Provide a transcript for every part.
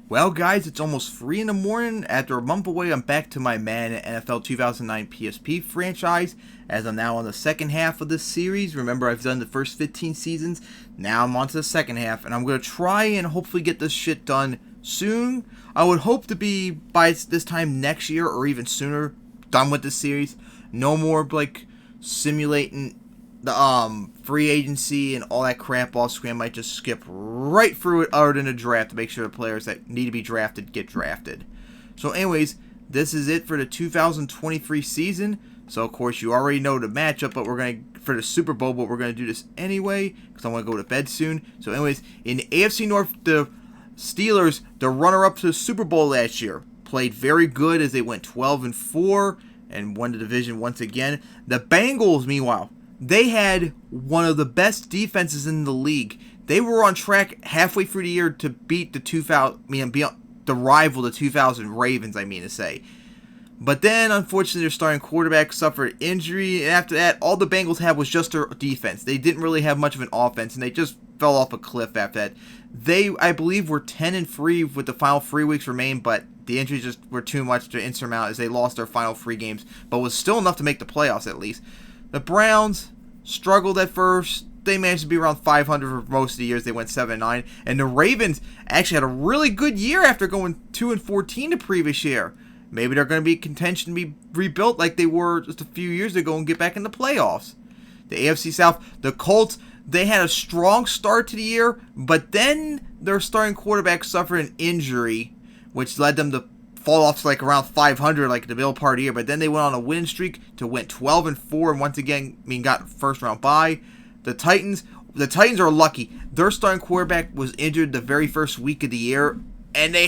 Well, guys, it's almost 3 in the morning. After a month away, I'm back to my Madden NFL 2009 PSP franchise, as I'm now on the second half of this series. Remember, I've done the first 15 seasons. Now I'm on to the second half, and I'm going to try and hopefully get this shit done soon. I would hope to be, by this time next year, or even sooner, done with this series. No more, simulating the free agency and all that crap. Offscreen, I might just skip right through it other than a draft to make sure the players that need to be drafted get drafted. So anyways, this is it for the 2023 season. So of course you already know the matchup, but we're going to, for the Super Bowl, but we're going to do this anyway because I want to go to bed soon. So anyways, in the AFC North, the Steelers, the runner-up to the Super Bowl last year, played very good as they went 12-4 and won the division once again. The Bengals, meanwhile, they had one of the best defenses in the league. They were on track halfway through the year to beat the rival, the 2000 Ravens, But then, unfortunately, their starting quarterback suffered injury, and after that, all the Bengals had was just their defense. They didn't really have much of an offense, and they just fell off a cliff after that. They, I believe, were 10-3 with the final 3 weeks remaining, but the injuries just were too much to insurmount as they lost their final 3 games, but was still enough to make the playoffs at least. The Browns struggled at first. They managed to be around 500 for most of the years. They went 7-9. And the Ravens actually had a really good year after going 2-14 the previous year. Maybe they're going to be in contention to be rebuilt like they were just a few years ago and get back in the playoffs. The AFC South, the Colts, they had a strong start to the year, but then their starting quarterback suffered an injury, which led them to fall off to around 500 the middle part of the year, but then they went on a win streak to went 12-4 and once again got first round bye. The Titans are lucky. Their starting quarterback was injured the very first week of the year, and they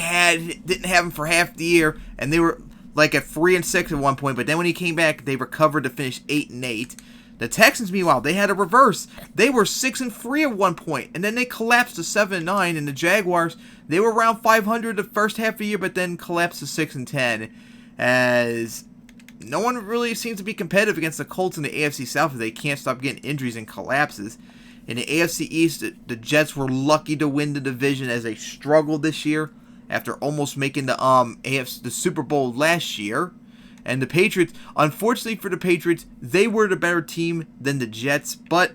didn't have him for half the year, and they were at 3-6 at one point, but then when he came back, they recovered to finish 8-8. The Texans, meanwhile, they had a reverse. They were 6-3 at one point, and then they collapsed to 7-9. And the Jaguars, they were around 500 the first half of the year, but then collapsed to 6-10, as no one really seems to be competitive against the Colts in the AFC South if they can't stop getting injuries and collapses. In the AFC East, the Jets were lucky to win the division as they struggled this year after almost making the Super Bowl last year. And the Patriots, unfortunately for the Patriots, they were the better team than the Jets, but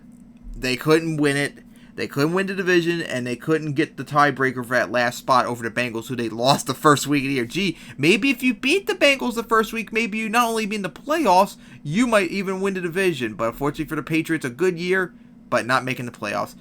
they couldn't win it. They couldn't win the division, and they couldn't get the tiebreaker for that last spot over the Bengals, who they lost the first week of the year. Gee, maybe if you beat the Bengals the first week, maybe you not only be in the playoffs, you might even win the division. But unfortunately for the Patriots, a good year, but not making the playoffs.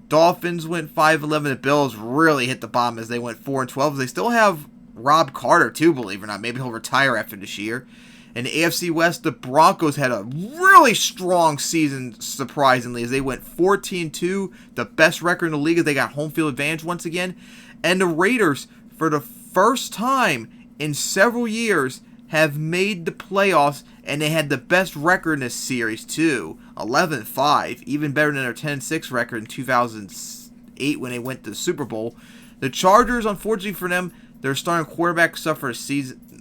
Dolphins went 5-11. The Bills really hit the bottom as they went 4-12. They still have Rob Carter, too, believe it or not. Maybe he'll retire after this year. In the AFC West, the Broncos had a really strong season, surprisingly, as they went 14-2, the best record in the league as they got home field advantage once again. And the Raiders, for the first time in several years, have made the playoffs, and they had the best record in this series, too. 11-5, even better than their 10-6 record in 2008 when they went to the Super Bowl. The Chargers, unfortunately for them, their starting quarterback suffered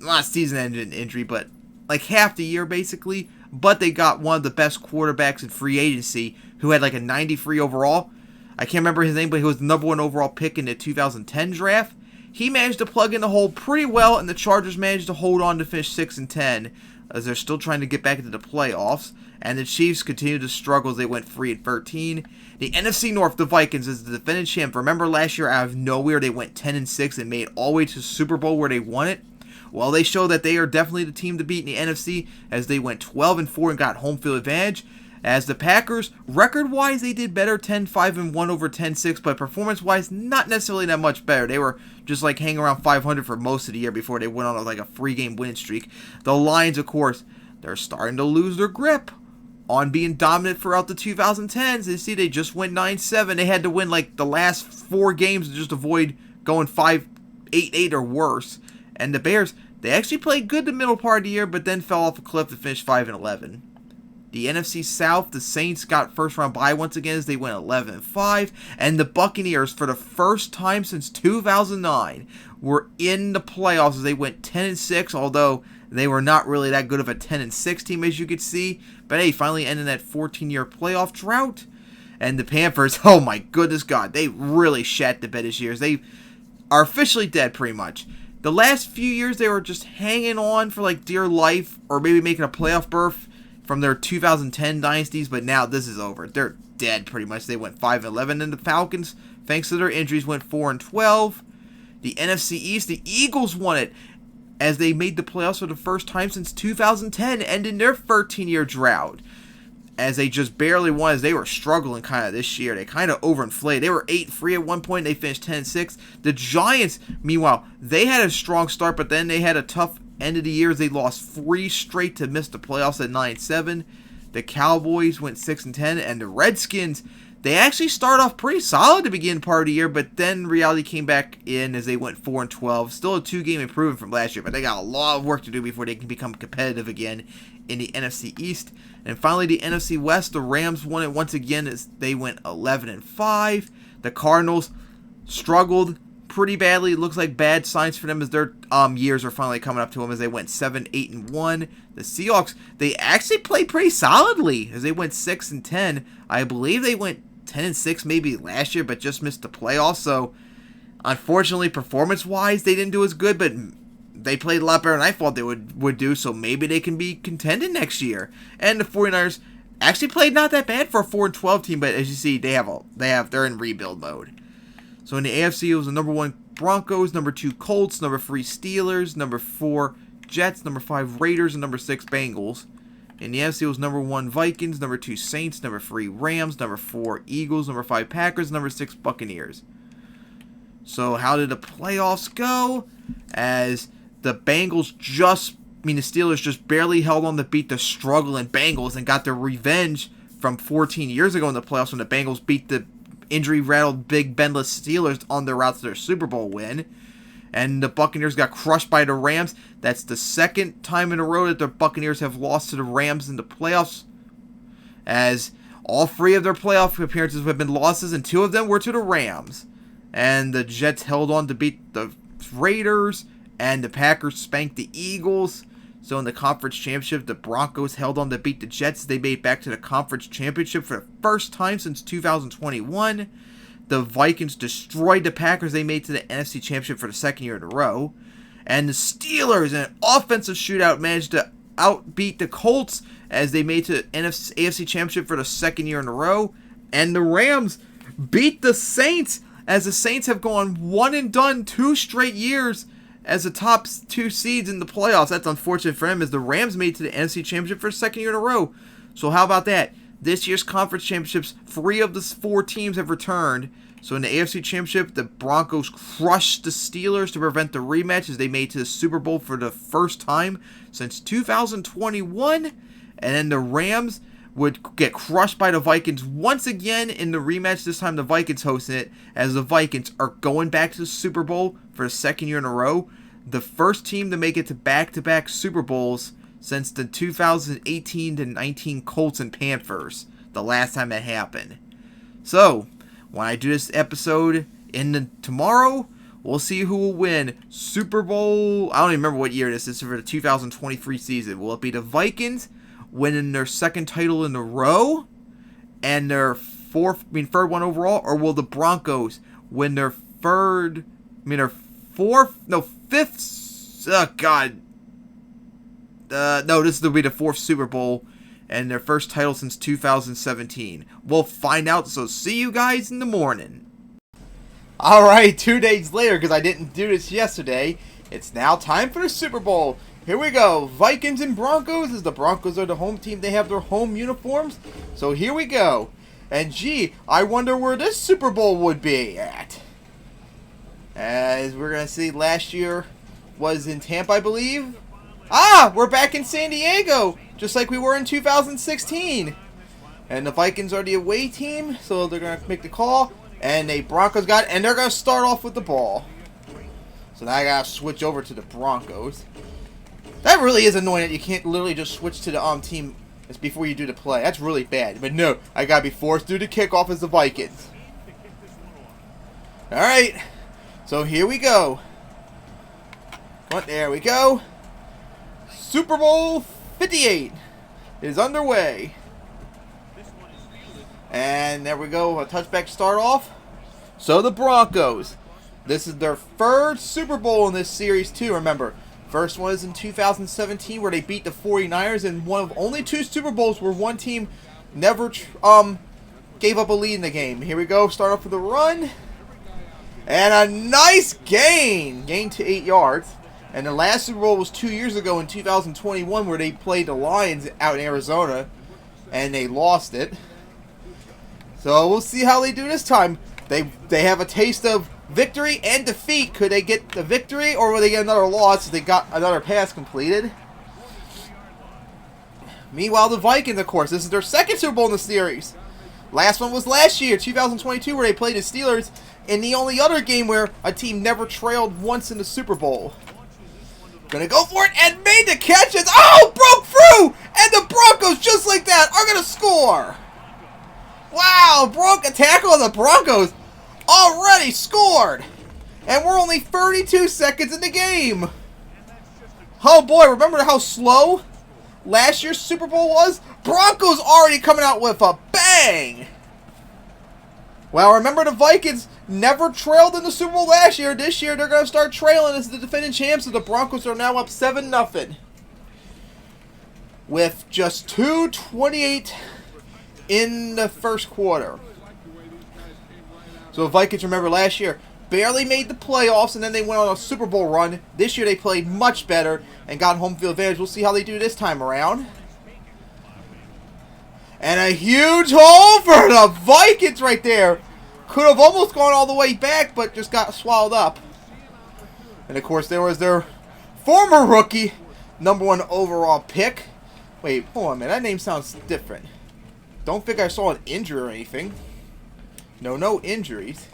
not season-ending injury, but half the year basically. But they got one of the best quarterbacks in free agency who had a 93 overall. I can't remember his name, but he was the number 1 overall pick in the 2010 draft. He managed to plug in the hole pretty well, and the Chargers managed to hold on to finish 6-10 as they're still trying to get back into the playoffs. And the Chiefs continue to struggle as they went 3-13. The NFC North, the Vikings, is the defending champ. Remember last year, out of nowhere, they went 10-6 and made it all the way to the Super Bowl where they won it? Well, they show that they are definitely the team to beat in the NFC as they went 12-4 and got home field advantage. As the Packers, record-wise, they did better, 10-5-1 over 10-6, but performance-wise, not necessarily that much better. They were just hanging around 500 for most of the year before they went on a 3-game winning streak. The Lions, of course, they're starting to lose their grip on being dominant throughout the 2010s. You see, they just went 9-7. They had to win the last 4 games to just avoid going 5-8 or worse. And the Bears, they actually played good the middle part of the year, but then fell off a cliff to finish 5-11. The NFC South, the Saints got first round bye once again as they went 11-5. And the Buccaneers, for the first time since 2009, were in the playoffs as they went 10-6, although they were not really that good of a 10-6 team as you could see. But hey, finally ended that 14-year playoff drought. And the Panthers, oh my goodness God, they really shat the bed this year. are officially dead pretty much. The last few years they were just hanging on for like dear life, or maybe making a playoff berth from their 2010 dynasties, but now this is over. They're dead pretty much. They went 5-11, and the Falcons, thanks to their injuries, went 4-12. The NFC East, the Eagles won it as they made the playoffs for the first time since 2010, ending their 13-year drought. As they just barely won, as they were struggling kind of this year. They kind of overinflated. They were 8-3 at one point. They finished 10-6. The Giants, meanwhile, they had a strong start, but then they had a tough end of the year as they lost 3 straight to miss the playoffs at 9-7. The Cowboys went 6-10, and the Redskins, they actually started off pretty solid to begin part of the year, but then reality came back in as they went 4-12. Still a 2-game improvement from last year, but they got a lot of work to do before they can become competitive again in the NFC East. And finally, the NFC West, the Rams won it once again as they went 11-5. The Cardinals struggled pretty badly. It looks like bad signs for them as their years are finally coming up to them as they went 7-8-1. The Seahawks, they actually played pretty solidly as they went 6-10. I believe they went 10-6 maybe last year, but just missed the playoffs. So, unfortunately, performance-wise, they didn't do as good, but they played a lot better than I thought they would do, so maybe they can be contending next year. And the 49ers actually played not that bad for a 4-12 team, but as you see, they're in rebuild mode. So in the AFC, it was the number 1 Broncos, number 2 Colts, number 3 Steelers, number 4 Jets, number 5 Raiders, and number 6 Bengals. In the NFC, it was number 1 Vikings, number 2 Saints, number 3 Rams, number 4 Eagles, number 5 Packers, number 6 Buccaneers. So how did the playoffs go? As the Steelers just barely held on to beat the struggling Bengals and got their revenge from 14 years ago in the playoffs when the Bengals beat the injury-rattled Big Benless Steelers on their route to their Super Bowl win. And the Buccaneers got crushed by the Rams. That's the second time in a row that the Buccaneers have lost to the Rams in the playoffs, as all 3 of their playoff appearances have been losses, and 2 of them were to the Rams. And the Jets held on to beat the Raiders, and the Packers spanked the Eagles. So in the conference championship, the Broncos held on to beat the Jets. They made it back to the conference championship for the first time since 2021. The Vikings destroyed the Packers. They made it to the NFC championship for the second year in a row. And the Steelers, in an offensive shootout, managed to outbeat the Colts as they made it to the AFC championship for the second year in a row. And the Rams beat the Saints, as the Saints have gone one and done 2 straight years as the top 2 seeds in the playoffs. That's unfortunate for them, as the Rams made it to the NFC Championship for the second year in a row. So how about that? This year's conference championships, 3 of the 4 teams have returned. So in the AFC Championship, the Broncos crushed the Steelers to prevent the rematch as they made it to the Super Bowl for the first time since 2021. And then the Rams would get crushed by the Vikings once again in the rematch. This time the Vikings hosting it, as the Vikings are going back to the Super Bowl for the second year in a row. The first team to make it to back-to-back Super Bowls since the 2018-19 Colts and Panthers, the last time that happened. So, when I do this episode tomorrow, we'll see who will win Super Bowl. I don't even remember what year this is for the 2023 season. Will it be the Vikings winning their second title in a row and their third one overall, or will the Broncos win their fifth? Oh God, no, this will be the 4th Super Bowl and their first title since 2017. We'll find out. So see you guys in the morning. All right, 2 days later, because I didn't do this yesterday, it's now time for the Super Bowl. Here we go, Vikings and Broncos, as the Broncos are the home team. They have their home uniforms, so here we go. And gee, I wonder where this Super Bowl would be at. As we're going to see, last year was in Tampa, I believe. Ah, we're back in San Diego, just like we were in 2016. And the Vikings are the away team, so they're going to make the call. And the Broncos got it, and they're going to start off with the ball. So now I got to switch over to the Broncos. That really is annoying that you can't literally just switch to the team before you do the play. That's really bad. But no, I got to be forced to do the kickoff as the Vikings. Alright, so here we go. There we go. Super Bowl 58 is underway. And there we go, a touchback to start off. So the Broncos, This is their third Super Bowl in this series too, remember. First one is in 2017 where they beat the 49ers, and one of only 2 Super Bowls where one team never gave up a lead in the game. Here we go, start off with a run. And a nice gain! Gain to 8 yards. And the last Super Bowl was 2 years ago in 2021 where they played the Lions out in Arizona. And they lost it. So we'll see how they do this time. They have a taste of victory and defeat. Could they get the victory or will they get another loss if they got another pass completed? Meanwhile, the Vikings, of course, this is their second Super Bowl in the series. Last one was last year, 2022, where they played the Steelers in the only other game where a team never trailed once in the Super Bowl. Gonna go for it and made the catch. Oh, broke through! And the Broncos, just like that, are gonna score. Wow, broke a tackle of the Broncos. Already scored. And we're only 32 seconds in the game. Oh boy, remember how slow last year's Super Bowl was? Broncos already coming out with a bang. Well, remember the Vikings never trailed in the Super Bowl last year. This year they're going to start trailing as the defending champs. So the Broncos are now up 7-0. With just 2:28 in the first quarter. So the Vikings, remember last year, barely made the playoffs and then they went on a Super Bowl run. This year they played much better and got home field advantage. We'll see how they do this time around. And a huge hole for the Vikings right there. Could have almost gone all the way back, but just got swallowed up. And of course, there was their former rookie, #1 overall pick. Wait, hold on a minute. That name sounds different. Don't think I saw an injury or anything. No injuries.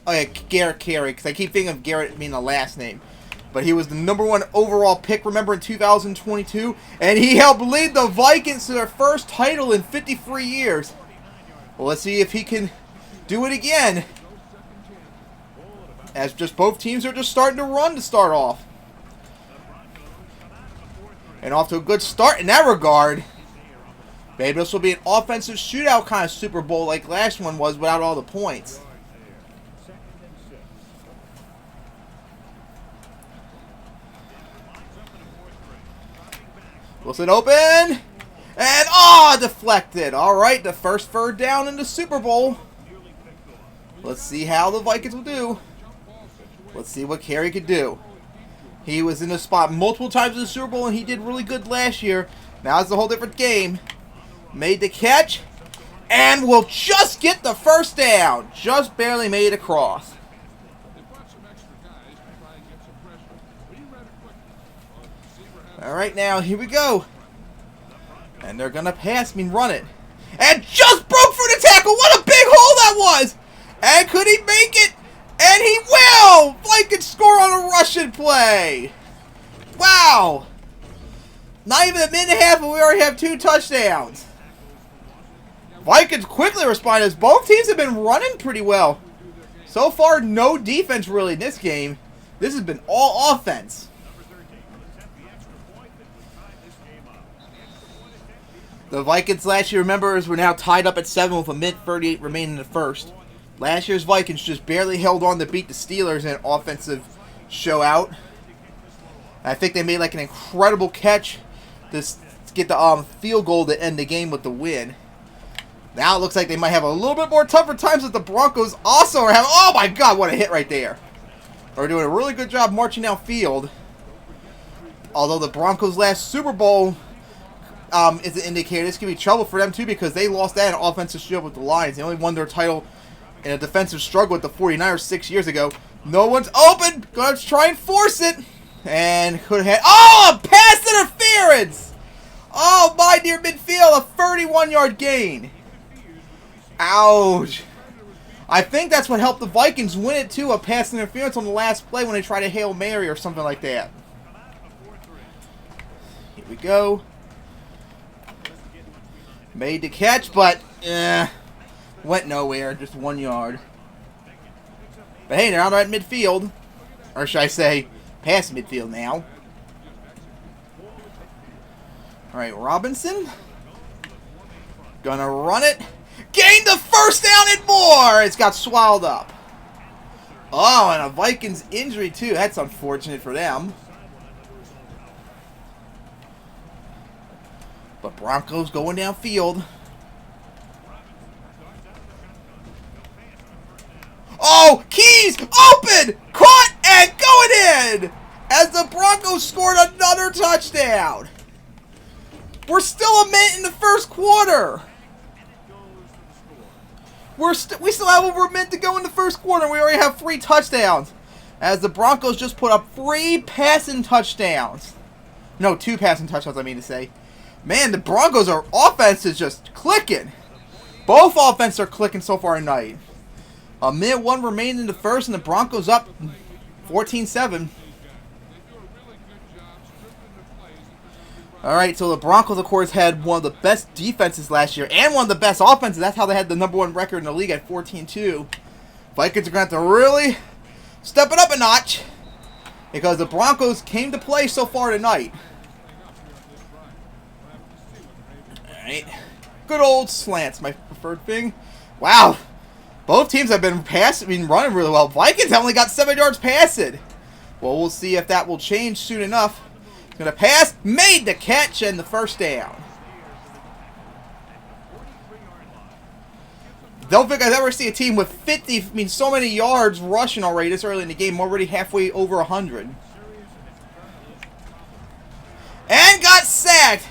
Oh yeah, Garrett Carey, because I keep thinking of Garrett being the last name. But he was the #1 overall pick, remember, in 2022. And he helped lead the Vikings to their first title in 53 years. Well, let's see if he can do it again. As just both teams are just starting to run to start off. And off to a good start in that regard. Maybe this will be an offensive shootout kind of Super Bowl like last one was without all the points. Wilson open. And, deflected. All right, the first third down in the Super Bowl. Let's see how the Vikings will do. Let's see what Carey could do. He was in the spot multiple times in the Super Bowl, and he did really good last year. Now it's a whole different game. Made the catch, and will just get the first down. Just barely made it across. All right, now, here we go. And they're going to run it. And just broke through the tackle. What a big hole that was. And could he make it? And he will. Vikings score on a Russian play. Wow. Not even a minute and a half, and we already have 2 touchdowns. Vikings quickly respond as both teams have been running pretty well. So far, no defense really in this game. This has been all offense. The Vikings last year, remember, were now tied up at 7 with a minute 38 remaining in the first. Last year's Vikings just barely held on to beat the Steelers in an offensive showout. I think they made like an incredible catch to get the field goal to end the game with the win. Now it looks like they might have a little bit more tougher times with the Broncos also are having. Oh my God, what a hit right there. They're doing a really good job marching downfield. Although the Broncos' last Super Bowl is an indicator. This could be trouble for them too because they lost that in an offensive shootout with the Lions. They only won their title in a defensive struggle with the 49ers 6 years ago. No one's open. Gonna try and force it. And could have had. Oh, a pass interference. Oh, my dear midfield. A 31-yard gain. Ouch. I think that's what helped the Vikings win it too. A pass interference on the last play when they tried a Hail Mary or something like that. Here we go. Made the catch, but went nowhere. Just 1 yard. But hey, they're out at midfield. Or should I say, past midfield now. Alright, Robinson. Gonna run it. Gain the first down and more! It's got swallowed up. Oh, and a Vikings injury too. That's unfortunate for them. But Broncos going downfield. Oh, Keys open, caught, and going in as the Broncos scored another touchdown. We're still a minute in the first quarter. We still have over a minute to go in the first quarter, and we already have 3 touchdowns. As the Broncos just put up 3 passing touchdowns. No, 2 passing touchdowns, I mean to say. Man, the Broncos' offense is just clicking. Both offenses are clicking so far tonight. A minute 1 remaining in the first, and the Broncos up 14-7. Alright, so the Broncos, of course, had one of the best defenses last year and one of the best offenses. That's how they had the #1 record in the league at 14-2. Vikings are going to have to really step it up a notch because the Broncos came to play so far tonight. Alright. Good old slants, my preferred thing. Wow. Both teams have been running really well. Vikings have only got 7 yards passing. Well, we'll see if that will change soon enough. Gonna pass, made the catch, and the first down. Don't think I've ever seen a team with 50, so many yards rushing already this early in the game, already halfway over 100. And got sacked.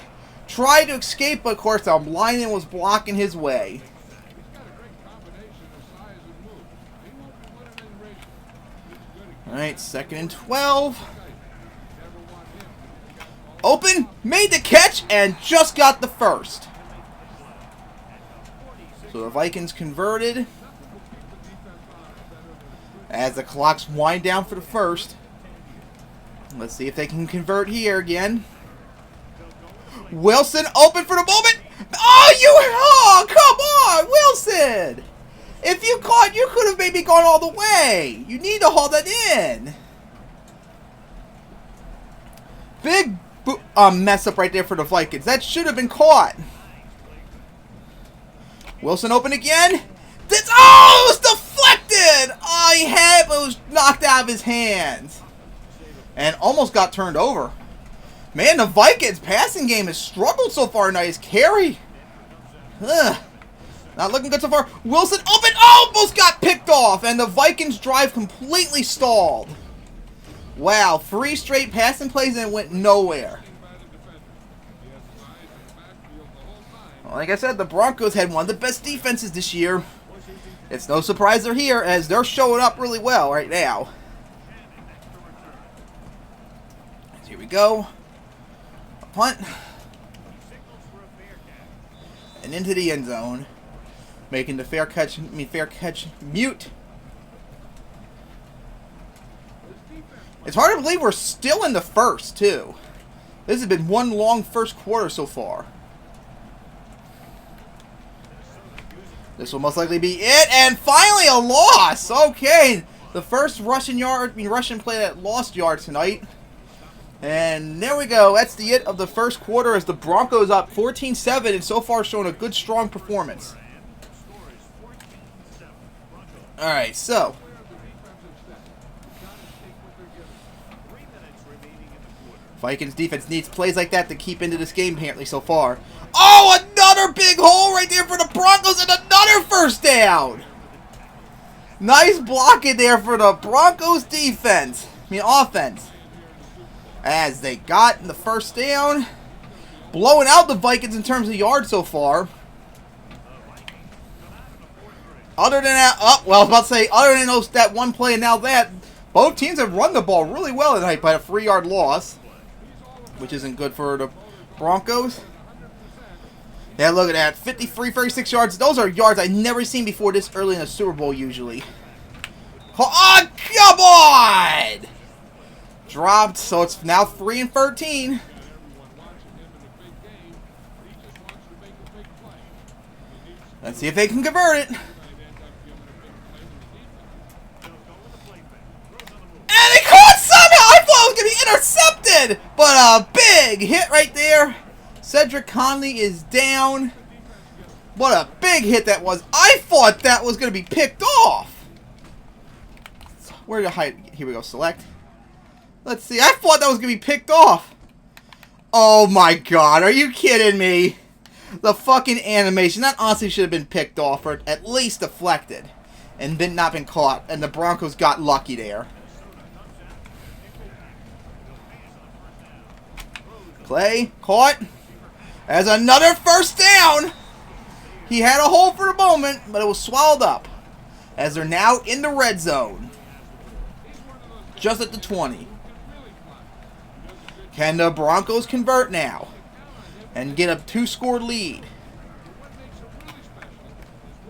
Tried to escape, but of course the lineman was blocking his way. Alright, 2nd and 12. Open, made the catch, and just got the first. So the Vikings converted as the clocks wind down for the first. Let's see if they can convert here again. Wilson open for the moment. Oh, come on, Wilson. If you caught, you could have maybe gone all the way. You need to haul that in. Big mess up right there for the Vikings. That should have been caught. Wilson open again. It was deflected. It was knocked out of his hands. And almost got turned over. Man, the Vikings passing game has struggled so far tonight. His carry. Not looking good so far. Wilson open. Almost got picked off. And the Vikings drive completely stalled. Wow, 3 straight passing plays and it went nowhere. Well, like I said, the Broncos had one of the best defenses this year. It's no surprise they're here as they're showing up really well right now. Here we go. A punt. And into the end zone. Making the fair catch mute. It's hard to believe we're still in the first, too. This has been one long first quarter so far. This will most likely be it, and finally a loss! Okay, the first rushing play that lost yards tonight. And there we go. That's the it of the first quarter as the Broncos up 14-7 and so far showing a good, strong performance. Alright, so Vikings defense needs plays like that to keep into this game apparently so far. Oh, another big hole right there for the Broncos and another first down. Nice blocking there for the Broncos offense. As they got the first down. Blowing out the Vikings in terms of yards so far. Other than that, other than that one play and now that, both teams have run the ball really well tonight by a 3-yard loss, which isn't good for the Broncos. Yeah, look at that. 53, 36 yards. Those are yards I've never seen before this early in the Super Bowl usually. Oh, come on! Dropped, so it's now 3 and 13. Let's see if they can convert it. And they caught somehow! I thought it was going to be intercepted! But a big hit right there. Cedric Conley is down. What a big hit that was. I thought that was going to be picked off. Where to hide? Here we go. Select. Let's see. I thought that was going to be picked off. Oh my god. Are you kidding me? The fucking animation. That honestly should have been picked off or at least deflected. And not been caught. And the Broncos got lucky there. Play. Caught. As another first down. He had a hole for a moment, but it was swallowed up. As they're now in the red zone. Just at the 20. Can the Broncos convert now? And get a 2-score lead.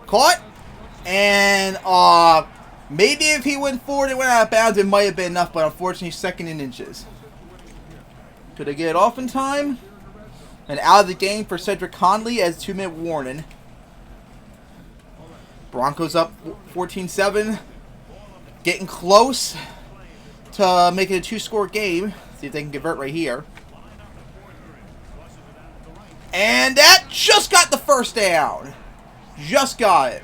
Caught. And maybe if he went forward and went out of bounds, it might have been enough, but unfortunately, second in inches. Could they get it off in time? And out of the game for Cedric Conley as 2-minute warning. Broncos up 14-7. Getting close to making a 2-score game. See if they can convert right here. And that just got the first down. Just got it.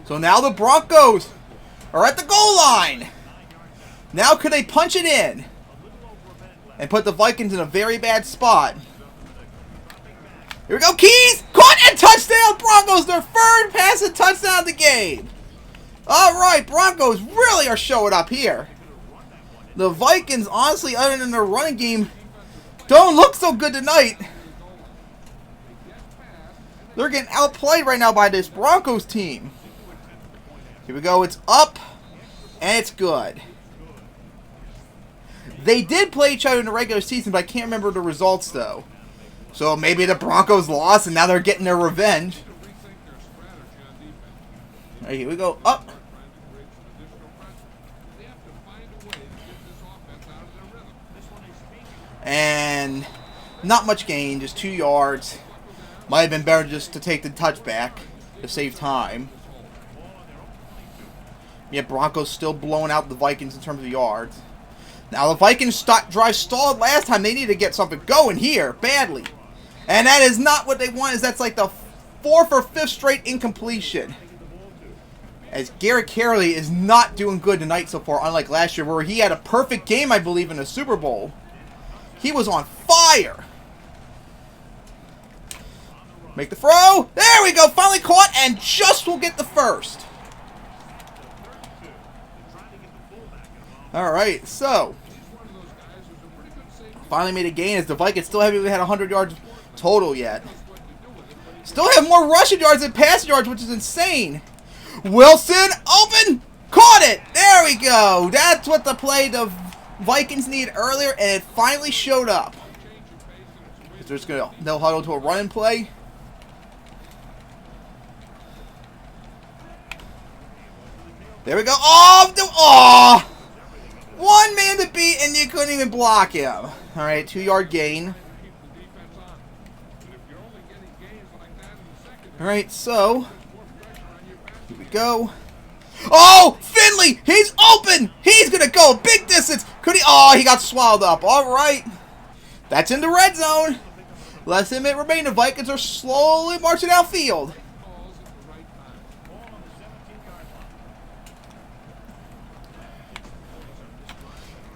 So now the Broncos are at the goal line. Now could they punch it in? And put the Vikings in a very bad spot. Here we go. Keys! Caught and touchdown! Broncos, their third pass and touchdown of the game. Alright, Broncos really are showing up here. The Vikings, honestly, other than their running game, don't look so good tonight. They're getting outplayed right now by this Broncos team. Here we go. It's up. And it's good. They did play each other in the regular season, but I can't remember the results, though. So maybe the Broncos lost, and now they're getting their revenge. All right, here we go. Up. And not much gain, just 2 yards. Might have been better just to take the touchback to save time. Yeah, Broncos still blowing out the Vikings in terms of yards. Now, the Vikings drive stalled last time. They need to get something going here, badly. And that is not what they want. That's like the 4th or 5th straight incompletion. As Garrett Carey is not doing good tonight so far, unlike last year, where he had a perfect game, I believe, in the Super Bowl. He was on fire. Make the throw. There we go. Finally caught, and just will get the first. Alright, so finally made a gain as the Vikings still haven't even had 100 yards total yet. Still have more rushing yards than passing yards, which is insane. Wilson, open, caught it. There we go. That's what the play the Vikings needed earlier, and it finally showed up. They're just going to no huddle to a run and play. There we go. Oh! One man to beat, and you couldn't even block him. All right, 2-yard gain. All right, so here we go. Oh, Finley, he's open. He's gonna go a big distance. Could he? Oh, he got swallowed up. All right, that's in the red zone. Less than a minute remaining. The Vikings are slowly marching outfield.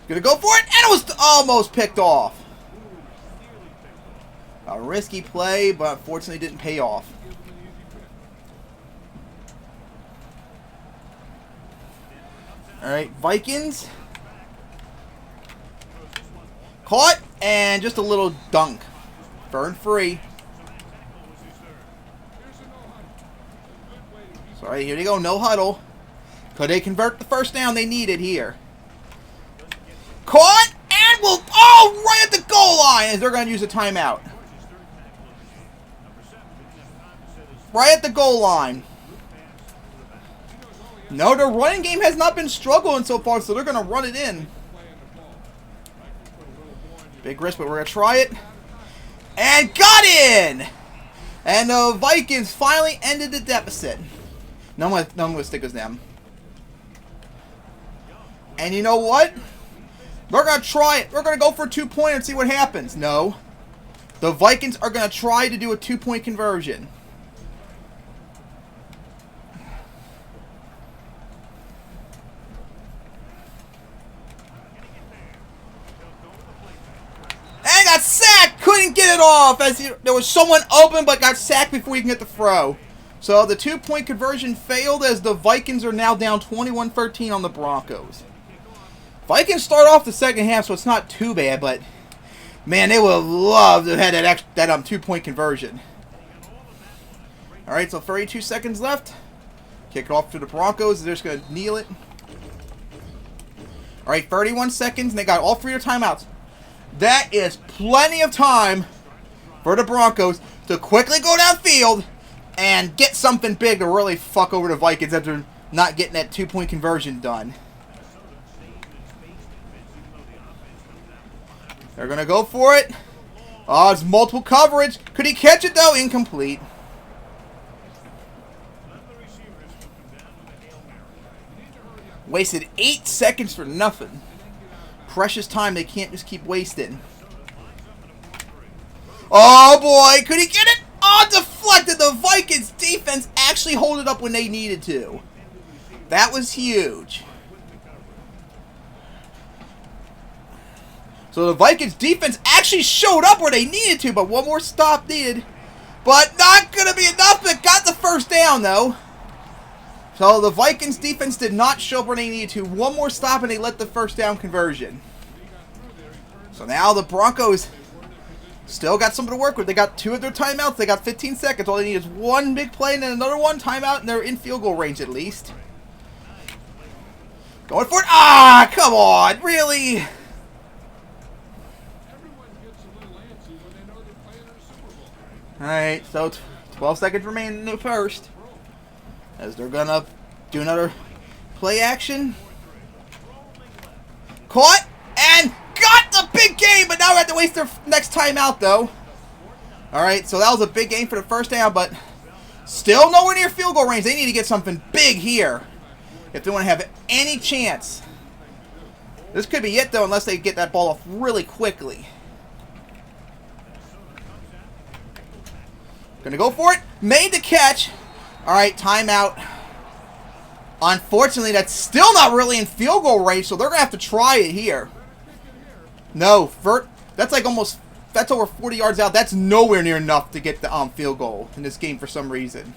Gonna go for it, and it was almost picked off. A risky play, but unfortunately didn't pay off. Alright, Vikings. Caught, and just a little dunk. Burn free. So, alright, here they go, no huddle. Could they convert the first down they needed here? Caught, and will, right at the goal line, as they're going to use a timeout. Right at the goal line. No, their running game has not been struggling so far, so they're going to run it in. Big risk, but we're going to try it. And got in! And the Vikings finally ended the deficit. No one will stick with them. And you know what? We're going to try it. We're going to go for a 2-point and see what happens. No. The Vikings are going to try to do a 2-point conversion. couldn't get it off as there was someone open but got sacked before he can get the throw. So the 2-point conversion failed as the Vikings are now down 21-13 on the Broncos. Vikings start off the second half, so it's not too bad, but man, they would have loved to have had that 2-point conversion. All right, so 32 seconds left. Kick it off to the Broncos. They're just going to kneel it. All right, 31 seconds, and they got all 3 of their timeouts. That is plenty of time for the Broncos to quickly go downfield and get something big to really fuck over the Vikings after not getting that 2-point conversion done. They're going to go for it. Oh, it's multiple coverage. Could he catch it, though? Incomplete. Wasted 8 seconds for nothing. Precious time they can't just keep wasting. Oh, boy. Could he get it? Oh, deflected. The Vikings defense actually hold it up when they needed to. That was huge. So the Vikings defense actually showed up where they needed to, but one more stop needed. But not going to be enough, but got the first down, though. So the Vikings defense did not show up where they needed to. One more stop, and they let the first down conversion. So now the Broncos still got something to work with. They got 2 of their timeouts. They got 15 seconds. All they need is one big play and then another one. Timeout, and they're in field goal range at least. Going for it. Ah, come on. Really? Alright, so 12 seconds remain in the first. As they're going to do another play action. Caught and got the big game, but now we have to waste their next timeout, though. Alright, so that was a big game for the first down, but still nowhere near field goal range. They need to get something big here if they want to have any chance. This could be it, though, unless they get that ball off really quickly. Gonna go for it. Made the catch. Alright, timeout. Unfortunately, that's still not really in field goal range, so they're going to have to try it here. No, that's like almost, that's over 40 yards out. That's nowhere near enough to get the field goal in this game for some reason.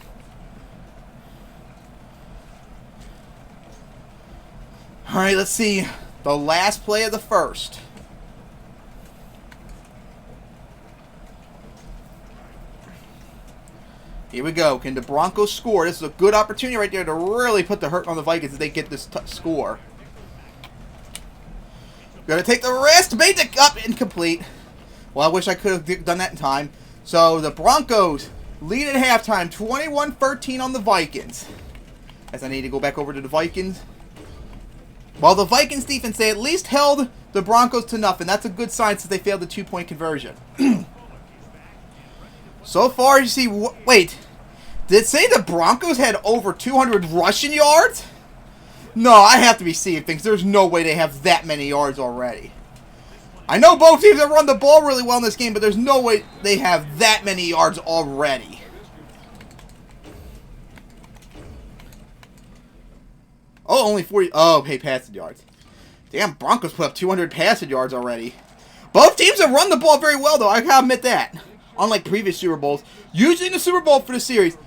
Alright, let's see. The last play of the first. Here we go. Can the Broncos score? This is a good opportunity right there to really put the hurt on the Vikings if they get this score. Gonna take the risk. Made the up incomplete. Well, I wish I could have done that in time. So the Broncos lead at halftime, 21-13 on the Vikings. As I need to go back over to the Vikings. Well, the Vikings defense, they at least held the Broncos to nothing. That's a good sign since they failed the 2-point conversion. So far, you see... Wait. Did it say the Broncos had over 200 rushing yards? No, I have to be seeing things. There's no way they have that many yards already. I know both teams have run the ball really well in this game, but there's no way they have that many yards already. Oh, only 40... Oh, hey, passing yards. Damn, Broncos put up 200 passing yards already. Both teams have run the ball very well, though. I gotta admit that. Unlike previous Super Bowls, usually in the Super Bowl for the series,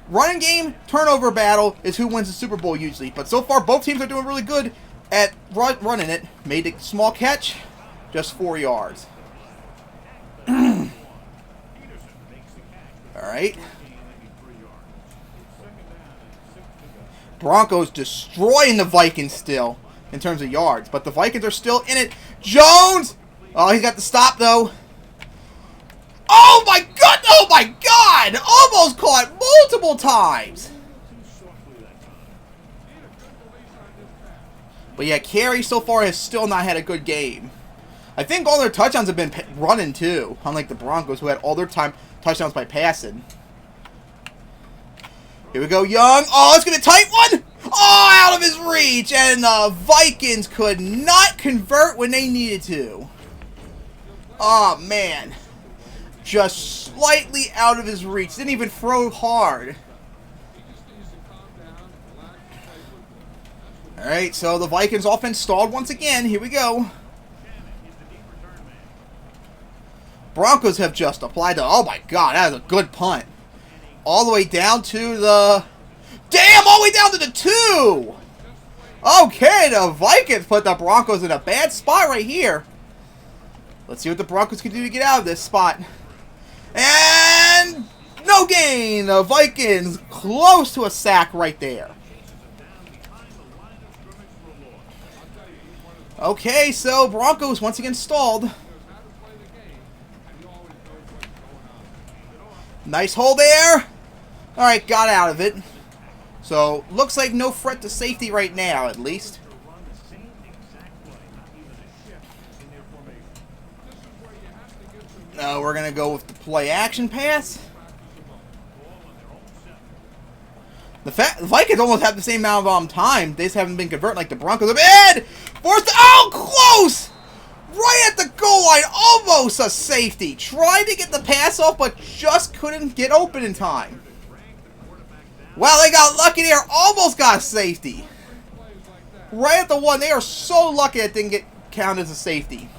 running game, turnover battle is who wins the Super Bowl usually. But so far, both teams are doing really good at running it. Made a small catch, just 4 yards. Alright. Broncos destroying the Vikings still in terms of yards. But the Vikings are still in it. Jones! Oh, he's got the stop, though. Oh my god! Oh my god! Almost caught multiple times! But yeah, Carey so far has still not had a good game. I think all their touchdowns have been running too, unlike the Broncos who had all their touchdowns by passing. Here we go, Young. Oh, it's going to be a tight one! Oh, out of his reach! And the Vikings could not convert when they needed to. Oh, man. Just slightly out of his reach. Didn't even throw hard. Alright, so the Vikings offense stalled once again. Here we go. Broncos have just applied to... Oh my god, that is a good punt. All the way down to the... Damn, all the way down to the 2! Okay, the Vikings put the Broncos in a bad spot right here. Let's see what the Broncos can do to get out of this spot. And... no gain! The Vikings close to a sack right there. Okay, so Broncos once again stalled. Nice hold there. Alright, got out of it. So, looks like no threat to safety right now, at least. Now we're going to go with the play action pass. The Vikings almost have the same amount of time. They just haven't been converting like the Broncos have been. Forced. Oh, close! Right at the goal line. Almost a safety. Tried to get the pass off, but just couldn't get open in time. Well, they got lucky there. Almost got a safety. Right at the one. They are so lucky it didn't get counted as a safety.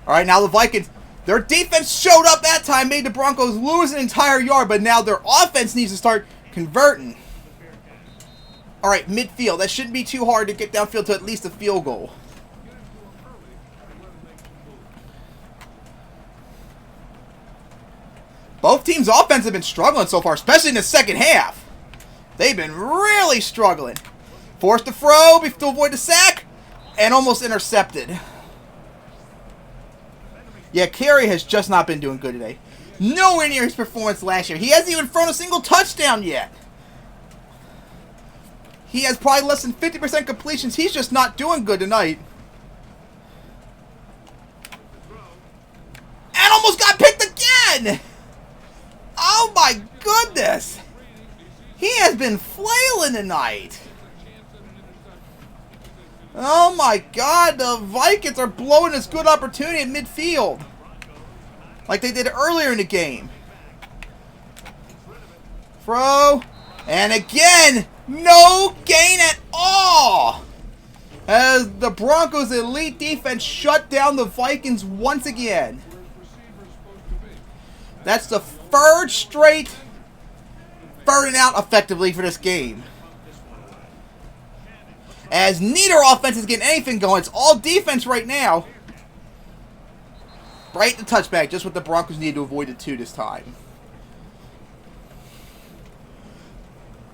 Alright, now the Vikings. Their defense showed up that time, made the Broncos lose an entire yard, but now their offense needs to start converting. Alright, midfield. That shouldn't be too hard to get downfield to at least a field goal. Both teams' offense have been struggling so far, especially in the second half. They've been really struggling. Forced to throw to avoid the sack, and almost intercepted. Yeah, Carey has just not been doing good today. Nowhere near his performance last year. He hasn't even thrown a single touchdown yet. He has probably less than 50% completions. He's just not doing good tonight. And almost got picked again! Oh my goodness! He has been flailing tonight. Oh my god, the Vikings are blowing this good opportunity at midfield. Like they did earlier in the game. Throw. And again, no gain at all. As the Broncos' elite defense shut down the Vikings once again. That's the third straight third and out effectively for this game. As neither offense is getting anything going. It's all defense right now. Right in the touchback. Just what the Broncos need to avoid the 2 this time.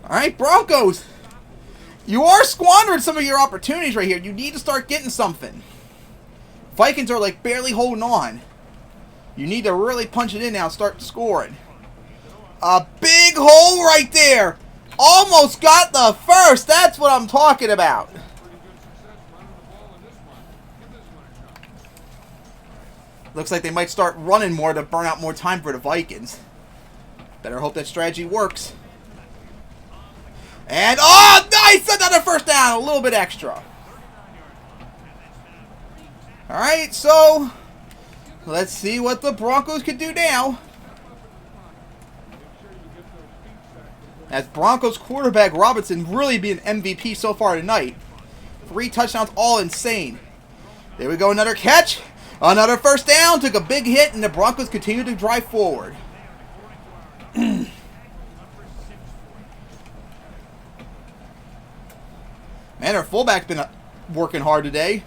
Alright, Broncos. You are squandering some of your opportunities right here. You need to start getting something. Vikings are like barely holding on. You need to really punch it in now and start scoring. A big hole right there. Almost got the first. That's what I'm talking about. Looks like they might start running more to burn out more time for the Vikings. Better hope that strategy works. And, oh, nice! Another first down. A little bit extra. Alright, so let's see what the Broncos can do now. As Broncos quarterback Robinson really being MVP so far tonight. 3 touchdowns, all insane. There we go, another catch. Another first down. Took a big hit, and the Broncos continue to drive forward. Man, our fullback's been working hard today.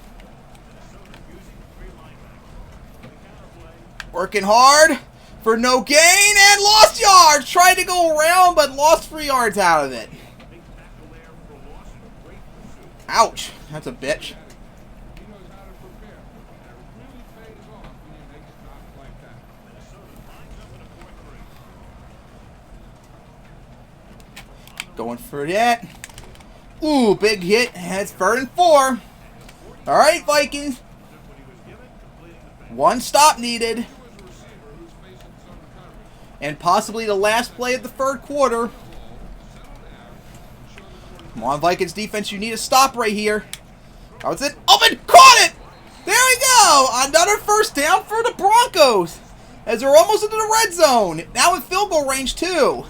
Working hard. For no gain, and lost yards. Tried to go around, but lost 3 yards out of it. Ouch. That's a bitch. Going for that. Ooh, big hit. That's 3rd and 4. Alright, Vikings. 1 stop needed. And possibly the last play of the 3rd quarter. Come on, Vikings defense. You need a stop right here. Oh, it's it. Open. Caught it. There we go. Another first down for the Broncos. As they're almost into the red zone. Now in field goal range, too.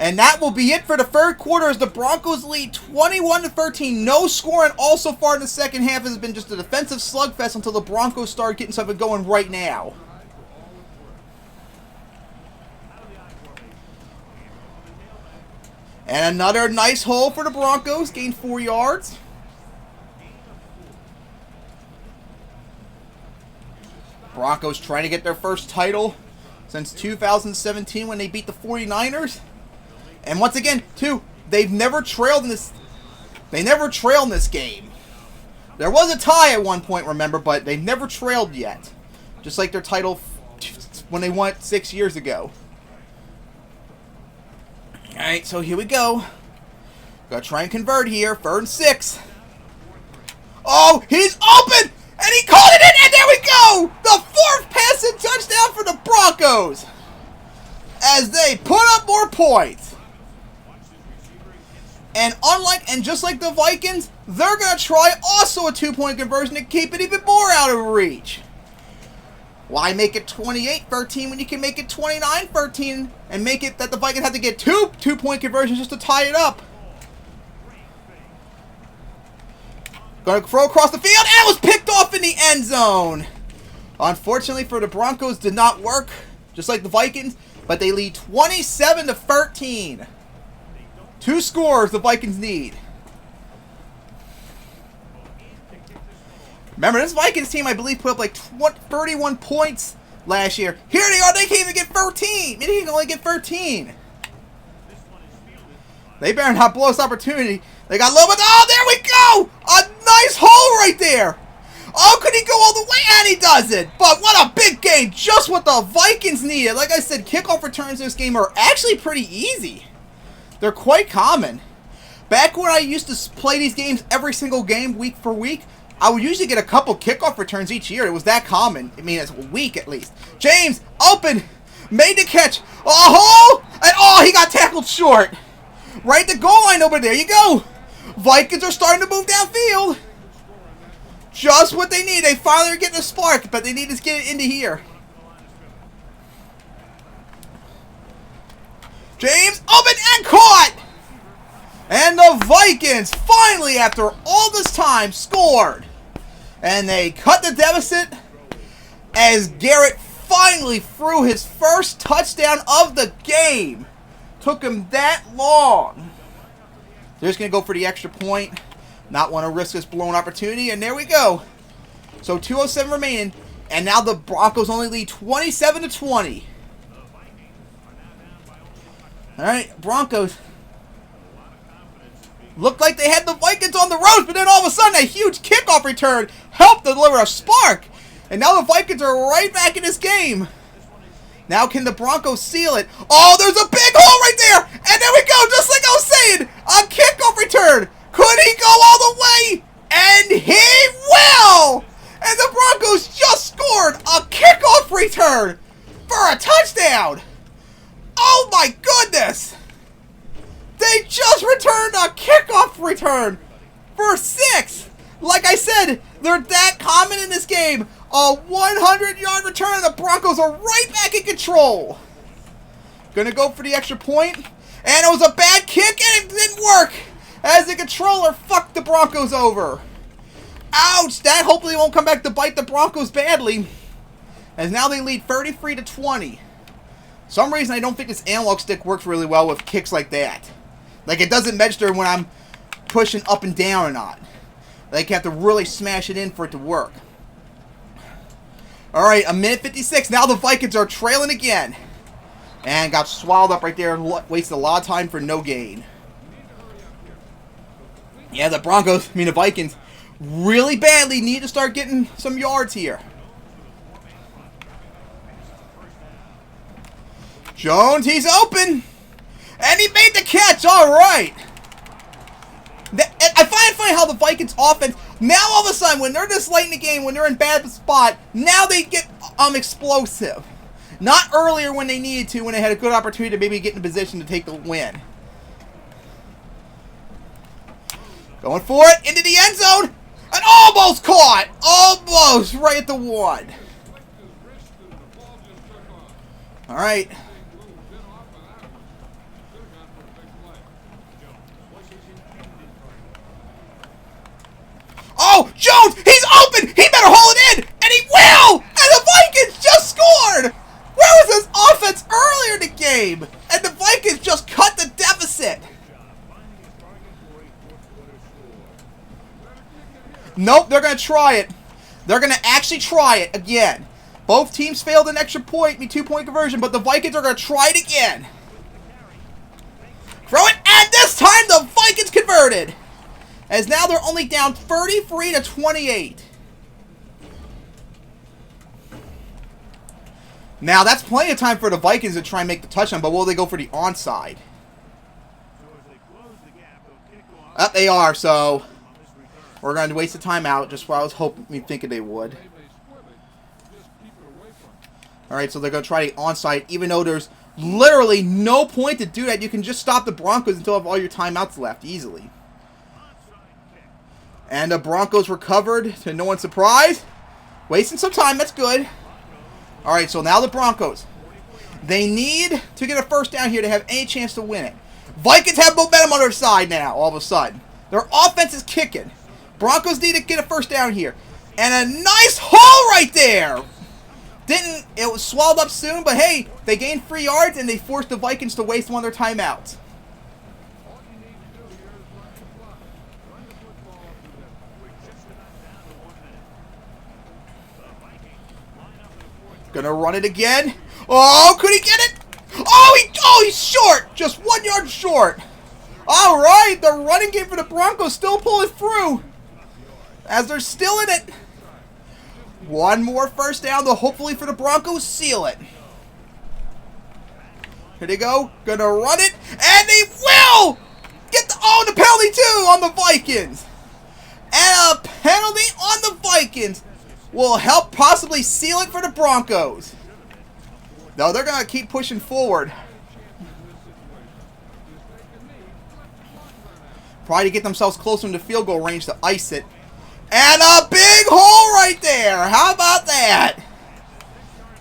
And that will be it for the third quarter as the Broncos lead 21-13. No scoring all so far in the second half. It has been just a defensive slugfest until the Broncos start getting something going right now. And another nice hole for the Broncos. Gained 4 yards. Broncos trying to get their first title since 2017 when they beat the 49ers. And once again, too, they've never trailed in this. They never trailed in this game. There was a tie at one point, remember, but they've never trailed yet. Just like their title when they won it 6 years ago. Alright, so here we go. Gotta try and convert here. 3rd and 6. Oh, he's open! And he caught it in, and there we go! The 4th passing touchdown for the Broncos! As they put up more points. And just like the Vikings, they're gonna try also a 2-point conversion to keep it even more out of reach. Why make it 28-13 when you can make it 29-13 and make it that the Vikings have to get two-point conversions just to tie it up? Going to throw across the field, and it was picked off in the end zone. Unfortunately for the Broncos, did not work, just like the Vikings, but they lead 27-13. 2 scores the Vikings need. Remember, this Vikings team, I believe, put up like 31 points last year. Here they are. They can't even get 13. They can only get 13. They better not blow this opportunity. They got a little bit. Oh, there we go. A nice hole right there. Oh, could he go all the way? And he doesn't. But what a big game. Just what the Vikings needed. Like I said, kickoff returns in this game are actually pretty easy. They're quite common. Back when I used to play these games every single game, week for week, I would usually get a couple kickoff returns each year. It was that common. I mean, it's a week at least. James, open, made the catch. Oh, and oh, he got tackled short. Right at the goal line over there. You go. Vikings are starting to move downfield. Just what they need. They finally are getting a spark, but they need to get it into here. James, open and caught. And the Vikings finally, after all this time, scored. And they cut the deficit as Garrett finally threw his first touchdown of the game. Took him that long. They're just going to go for the extra point. Not want to risk this blown opportunity. And there we go. So 2:07 remaining. And now the Broncos only lead 27-20. Alright, Broncos. Looked like they had the Vikings on the ropes, but then all of a sudden a huge kickoff return helped deliver a spark. And now the Vikings are right back in this game. Now can the Broncos seal it? Oh, there's a big hole right there. And there we go, just like I was saying. A kickoff return. Could he go all the way? And he will. And the Broncos just scored a kickoff return for a touchdown. Oh my goodness. They just returned a kickoff return for 6. Like I said, they're that common in this game. A 100-yard return, and the Broncos are right back in control. Gonna go for the extra point. And it was a bad kick, and it didn't work. As the controller fucked the Broncos over. Ouch! That hopefully won't come back to bite the Broncos badly. As now they lead 33-20. For some reason, I don't think this analog stick works really well with kicks like that. Like, it doesn't register when I'm pushing up and down or not. Like, you have to really smash it in for it to work. Alright, 1:56. Now the Vikings are trailing again. And got swallowed up right there and wasted a lot of time for no gain. Yeah, the Vikings, really badly need to start getting some yards here. Jones, he's open. And he made the catch. All right. I find it funny how the Vikings offense, now all of a sudden, when they're this late in the game, when they're in bad spot, now they get explosive. Not earlier when they needed to, when they had a good opportunity to maybe get in a position to take the win. Going for it, into the end zone, and almost caught. Almost right at the 1. All right. go! Jones! He's open! He better hold it in! And he will! And the Vikings just scored! Where was this offense earlier in the game? And the Vikings just cut the deficit. Nope, they're going to try it. They're going to actually try it again. Both teams failed an extra point, 2-point conversion, but the Vikings are going to try it again. Throw it, and this time the Vikings converted. As now they're only down 33-28. Now that's plenty of time for the Vikings to try and make the touchdown, but will they go for the onside? Up they are, so we're going to waste the timeout, just what I was thinking they would. Alright, so they're going to try the onside, even though there's literally no point to do that. You can just stop the Broncos until you have all your timeouts left, easily. And the Broncos recovered, to no one's surprise. Wasting some time, that's good. Alright, so now the Broncos. They need to get a first down here to have any chance to win it. Vikings have momentum on their side now, all of a sudden. Their offense is kicking. Broncos need to get a first down here. And a nice hole right there! It was swallowed up soon, but hey, they gained 3 yards and they forced the Vikings to waste one of their timeouts. Gonna run it again. Oh, could he get it? Oh, he's short. Just 1 yard short. All right, the running game for the Broncos still pulling through. As they're still in it. One more first down, though, hopefully for the Broncos, seal it. Here they go. Gonna run it. And they will get the penalty, too, on the Vikings. And a penalty on the Vikings will help possibly seal it for the Broncos. No, they're going to keep pushing forward. Try to get themselves closer into field goal range to ice it. And a big hole right there. How about that?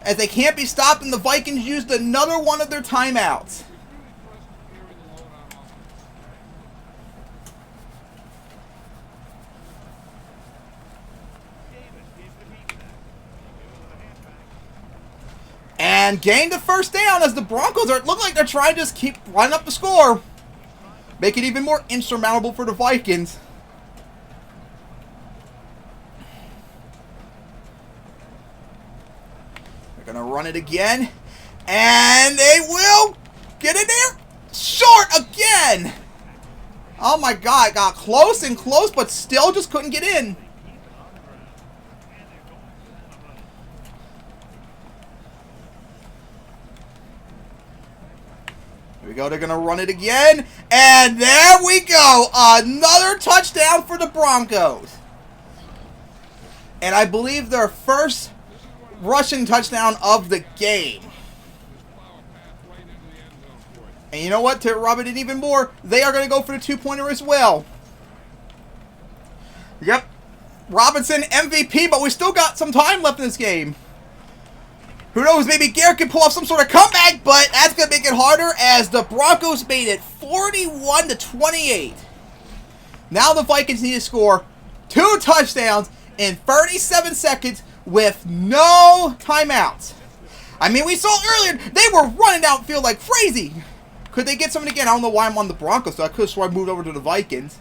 As they can't be stopped, and the Vikings used another one of their timeouts. And gained the first down as the Broncos look like they're trying to just keep running up the score. Make it even more insurmountable for the Vikings. They're going to run it again. And they will get in there. Short again. Oh my God. Got close and close, but still just couldn't get in. Here we go. They're going to run it again. And there we go. Another touchdown for the Broncos. And I believe their first rushing touchdown of the game. And you know what? To rub it in even more, they are going to go for the 2-pointer as well. Yep. Robinson MVP, but we still got some time left in this game. Who knows, maybe Garrett can pull off some sort of comeback, but that's going to make it harder as the Broncos made it 41-28. Now the Vikings need to score 2 touchdowns in 37 seconds with no timeouts. I mean, we saw earlier, they were running downfield like crazy. Could they get something again? I don't know why I'm on the Broncos, so I could have sworn I moved over to the Vikings.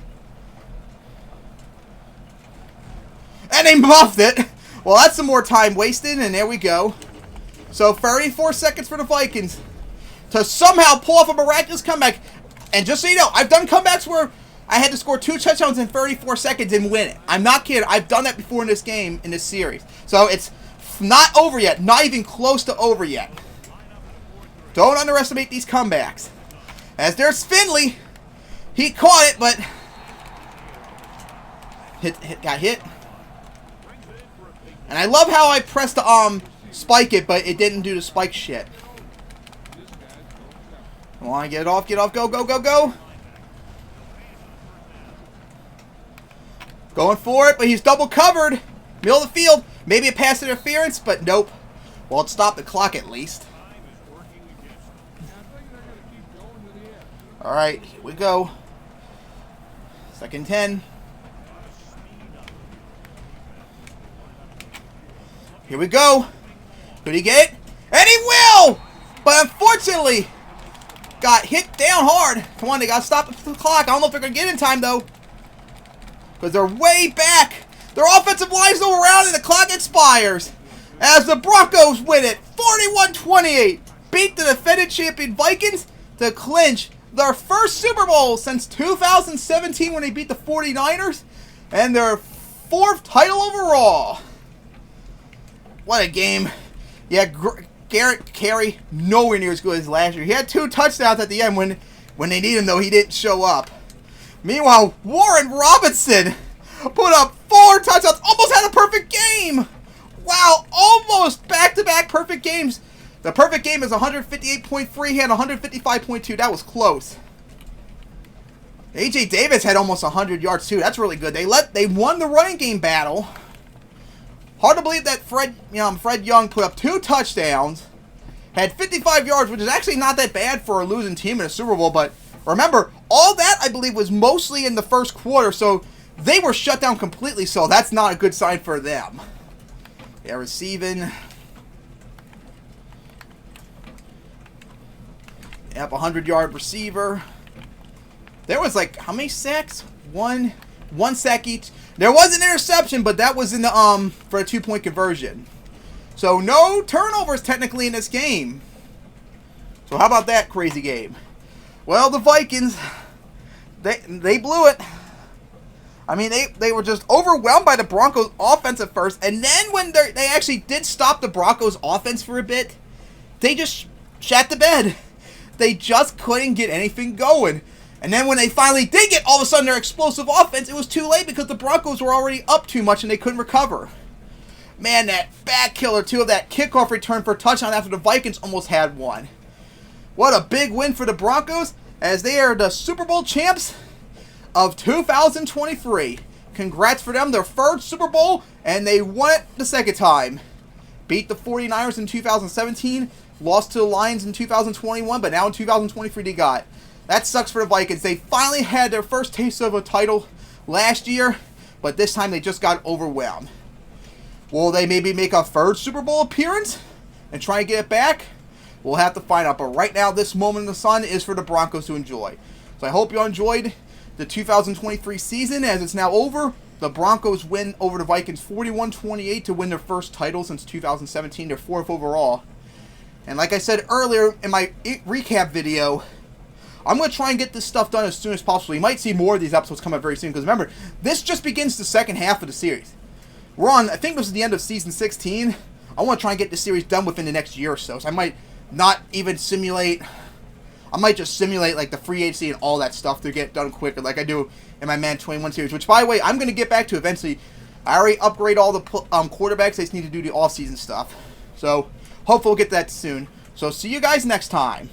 And they muffed it. Well, that's some more time wasted, and there we go. So 34 seconds for the Vikings to somehow pull off a miraculous comeback. And just so you know, I've done comebacks where I had to score 2 touchdowns in 34 seconds and win it. I'm not kidding. I've done that before in this game, in this series. So it's not over yet. Not even close to over yet. Don't underestimate these comebacks. As there's Finley. He caught it, but got hit. And I love how I pressed the spike it, but it didn't do the spike shit. Come on, get it off, go, go, go, go. Going for it, but he's double covered. Middle of the field. Maybe a pass interference, but nope. Well, it stopped the clock at least. Alright, here we go. 2nd and 10. Here we go. Could he get it? And he will! But unfortunately, got hit down hard. Come on, they got to stop the clock. I don't know if they're going to get in time, though. Because they're way back. Their offensive line's all around and the clock expires. As the Broncos win it, 41-28. Beat the defending champion Vikings to clinch their first Super Bowl since 2017 when they beat the 49ers. And their 4th title overall. What a game. Yeah, Garrett Carey, nowhere near as good as last year. He had 2 touchdowns at the end when they needed him, though. He didn't show up. Meanwhile, Warren Robinson put up 4 touchdowns. Almost had a perfect game. Wow, almost back-to-back perfect games. The perfect game is 158.3. He had 155.2. That was close. A.J. Davis had almost 100 yards, too. That's really good. They won the running game battle. Hard to believe that Fred Young put up 2 touchdowns, had 55 yards, which is actually not that bad for a losing team in a Super Bowl. But remember, all that, I believe, was mostly in the first quarter, so they were shut down completely, so that's not a good sign for them. Yeah, receiving. Yep, 100-yard receiver. There was like, how many sacks? One sack each. There was an interception, but that was in the for a 2-point conversion. So no turnovers technically in this game. So how about that crazy game? Well, the Vikings, they blew it. I mean, they were just overwhelmed by the Broncos offense at first, and then when they actually did stop the Broncos offense for a bit, they just shat the bed. They just couldn't get anything going. And then when they finally did get all of a sudden their explosive offense, it was too late because the Broncos were already up too much and they couldn't recover. Man, that back killer, too, of that kickoff return for a touchdown after the Vikings almost had one. What a big win for the Broncos as they are the Super Bowl champs of 2023. Congrats for them, their 3rd Super Bowl, and they won it the 2nd time. Beat the 49ers in 2017, lost to the Lions in 2021, but now in 2023 they got. That sucks for the Vikings. They finally had their first taste of a title last year, but this time they just got overwhelmed. Will they maybe make a 3rd Super Bowl appearance and try and get it back? We'll have to find out. But right now, this moment in the sun is for the Broncos to enjoy. So I hope you enjoyed the 2023 season as it's now over. The Broncos win over the Vikings 41-28 to win their first title since 2017, their 4th overall. And like I said earlier in my recap video, I'm going to try and get this stuff done as soon as possible. You might see more of these episodes come up very soon because remember, this just begins the 2nd half of the series. We're on, I think this is the end of season 16. I want to try and get the series done within the next year or so. So I might not even simulate, I might just simulate like the free agency and all that stuff to get done quicker like I do in my Madden 21 series. Which, by the way, I'm going to get back to eventually. I already upgrade all the quarterbacks. I just need to do the off-season stuff. So hopefully we'll get that soon. So see you guys next time.